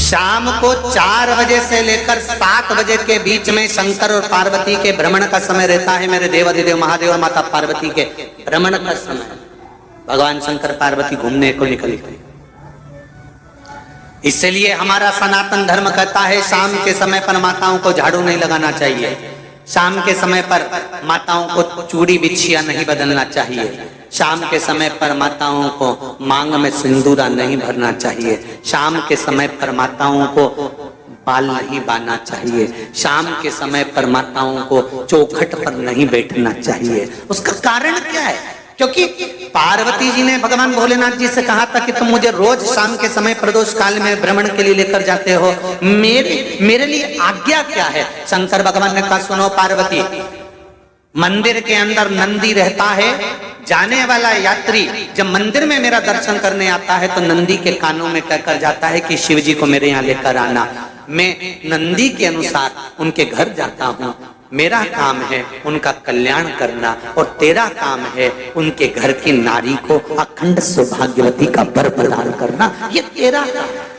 शाम को 4 बजे से लेकर 7 बजे के बीच में शंकर और पार्वती के भ्रमण का समय रहता है। मेरे देवाधिदेव महादेव और माता पार्वती के भ्रमण का समय, भगवान शंकर पार्वती घूमने को निकले। इसलिए हमारा सनातन धर्म कहता है शाम के समय पर माताओं को झाड़ू नहीं लगाना चाहिए, शाम के समय पर माताओं को चूड़ी बिछिया नहीं बदलना चाहिए, शाम के समय पर माताओं को मांग में सिंदूरा नहीं भरना चाहिए, शाम के समय पर माताओं को बाल नहीं बांधना चाहिए, शाम के समय पर माताओं को चौखट पर नहीं बैठना चाहिए। उसका कारण क्या है? क्योंकि पार्वती जी ने भगवान भोलेनाथ जी से कहा था कि तुम मुझे रोज शाम के समय प्रदोष काल में भ्रमण के लिए लेकर जाते हो, मेरे लिए आज्ञा क्या है? शंकर भगवान ने कहा सुनो पार्वती, मंदिर के अंदर नंदी रहता है, जाने वाला यात्री जब मंदिर में मेरा दर्शन करने आता है तो नंदी के कानों में कहकर जाता है कि शिव जी को मेरे यहाँ लेकर आना। मैं नंदी के अनुसार उनके घर जाता हूँ, मेरा काम है उनका कल्याण करना और तेरा काम है उनके घर की नारी को अखंड सौभाग्यवती का वर प्रदान करना, ये तेरा काम।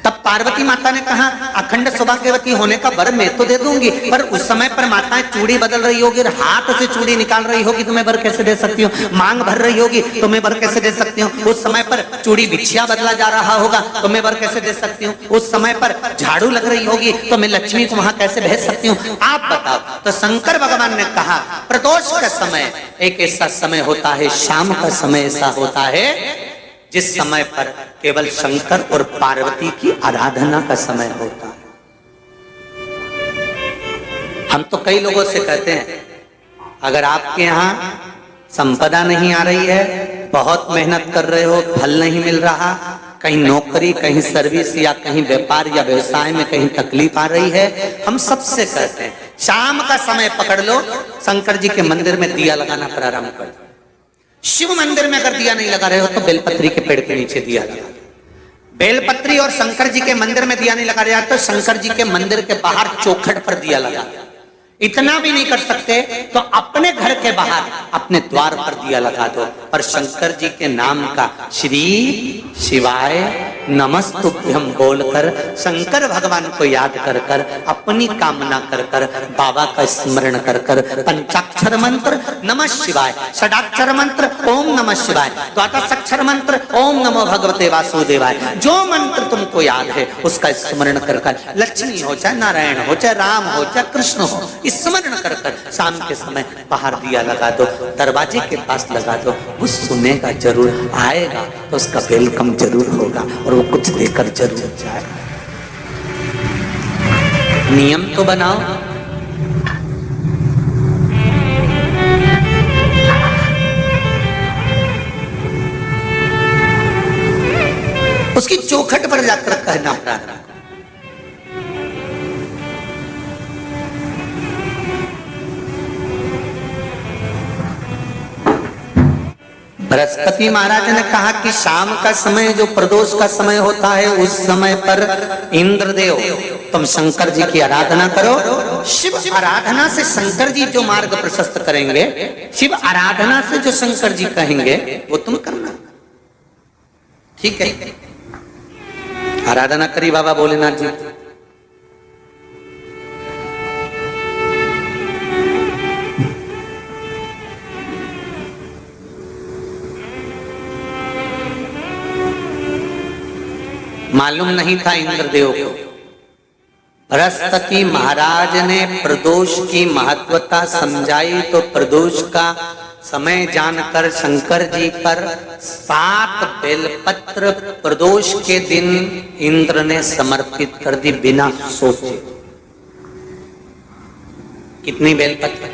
तब पार्वती माता ने कहा अखंड सौभाग्यवती होने का वर मैं तो दे दूंगी, पर उस समय पर माताएं चूड़ी बदल रही होगी, हाथ से चूड़ी निकाल रही होगी तो मैं वर कैसे दे सकती हूँ? मांग भर रही होगी तो मैं वर कैसे दे सकती हूँ? उस समय पर चूड़ी बिछिया बदला जा रहा होगा तो मैं वर कैसे दे सकती हूँ? उस समय पर झाड़ू लग रही होगी तो मैं लक्ष्मी को वहां कैसे भेज सकती हूँ? आप बताओ। तो शंकर भगवान ने कहा प्रदोष का समय एक ऐसा समय होता है, शाम का समय ऐसा होता है जिस समय पर केवल शंकर और पार्वती की आराधना का समय होता है। हम तो कई लोगों से कहते हैं अगर आपके यहाँ संपदा नहीं आ रही है, बहुत मेहनत कर रहे हो, फल नहीं मिल रहा, कहीं नौकरी, कहीं सर्विस या कहीं व्यापार या व्यवसाय में कहीं तकलीफ आ रही है, हम सबसे कहते हैं शाम का समय पकड़ लो, शंकर जी के मंदिर में दिया लगाना प्रारंभ कर दो। शिव मंदिर में अगर दिया नहीं लगा रहे हो तो बेलपत्री के पेड़ के नीचे दिया लगा। बेलपत्री और शंकर जी के मंदिर में दिया नहीं लगा रहा तो शंकर जी के मंदिर के बाहर चौखट पर दिया लगा। इतना भी नहीं कर सकते तो अपने घर के बाहर अपने द्वार पर दिया लगा दो, पर शंकर जी के नाम का श्री शिवाय नमस्तुभ्यम बोलकर शंकर भगवान को याद कर कर अपनी कामना कर कर बाबा का स्मरण कर कर पंचाक्षर मंत्र नमः शिवाय, षडाक्षर मंत्र ओम नमः शिवाय, द्वादशाक्षर मंत्र ओम नमो भगवते वासुदेवाय, जो मंत्र तुमको याद है उसका स्मरण कर कर लक्ष्मी हो चाहे नारायण हो चाहे राम हो चाहे कृष्ण हो स्मरण कर कर शाम के समय बाहर दिया लगा दो, दरवाजे के पास लगा दो। वो सुनेगा जरूर, आएगा तो उसका वेलकम जरूर होगा और वो कुछ देकर जरूर जाएगा। नियम तो बनाओ। उसकी चौखट पर जाकर कहना प्रारंभ। बृहस्पति महाराज ने कहा कि शाम का समय जो प्रदोष का समय होता है उस समय पर इंद्रदेव तुम शंकर जी की आराधना करो। शिव आराधना से शंकर जी जो मार्ग प्रशस्त करेंगे, शिव आराधना से जो शंकर जी कहेंगे वो तुम करना। ठीक है, आराधना करी बाबा भोलेनाथ जी। मालूम नहीं था इंद्रदेव को। बृहस्पति महाराज ने प्रदोष की महत्वता समझाई तो प्रदोष का समय जानकर शंकर जी पर 7 बेलपत्र प्रदोष के दिन इंद्र ने समर्पित कर दी बिना सोचे। कितनी बेलपत्र?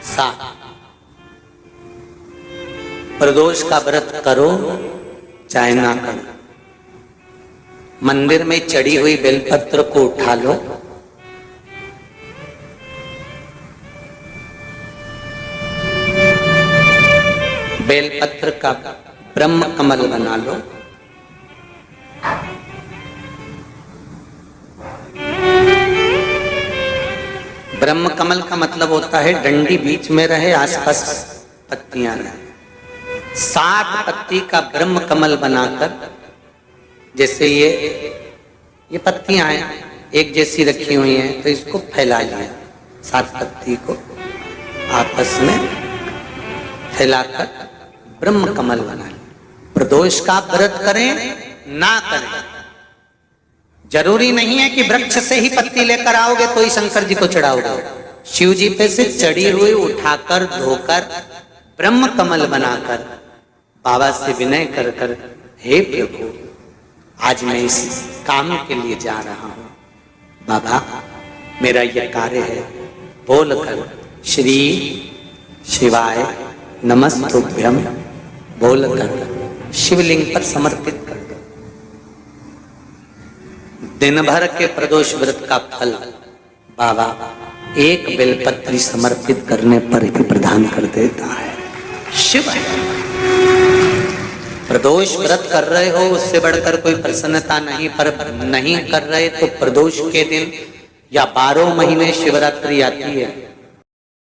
7। प्रदोष का व्रत करो चाहे ना करो, मंदिर में चढ़ी हुई बेलपत्र को उठा लो, बेलपत्र का ब्रह्म कमल बना लो, ब्रह्म कमल का मतलब होता है डंडी बीच में रहे, आसपास पत्तियां रहे। 7 पत्ती का ब्रह्म कमल बनाकर, जैसे ये पत्तियां हैं एक जैसी रखी हुई हैं, तो इसको फैला लिया, 7 पत्ती को आपस में फैलाकर ब्रह्म कमल बना लिया। प्रदोष का व्रत करें ना करें, जरूरी नहीं है कि वृक्ष से ही पत्ती लेकर आओगे तो ही शंकर जी को चढ़ाओगे। शिव जी पे से चढ़ी हुई उठाकर धोकर ब्रह्म कमल बनाकर बाबा से विनय कर कर, हे प्रभु आज मैं इस काम के लिए जा रहा हूं, बाबा मेरा यह कार्य है, बोलकर श्री शिवाय नमस्तुभ्यम बोलकर शिवलिंग पर समर्पित कर दो। दिन भर के प्रदोष व्रत का फल बाबा एक बेलपत्री समर्पित करने पर ही प्रदान कर देता है। शिव है। प्रदोष व्रत कर रहे हो उससे बढ़कर कोई प्रसन्नता नहीं, पर नहीं कर रहे तो प्रदोष के दिन या 12 महीने शिवरात्रि आती है,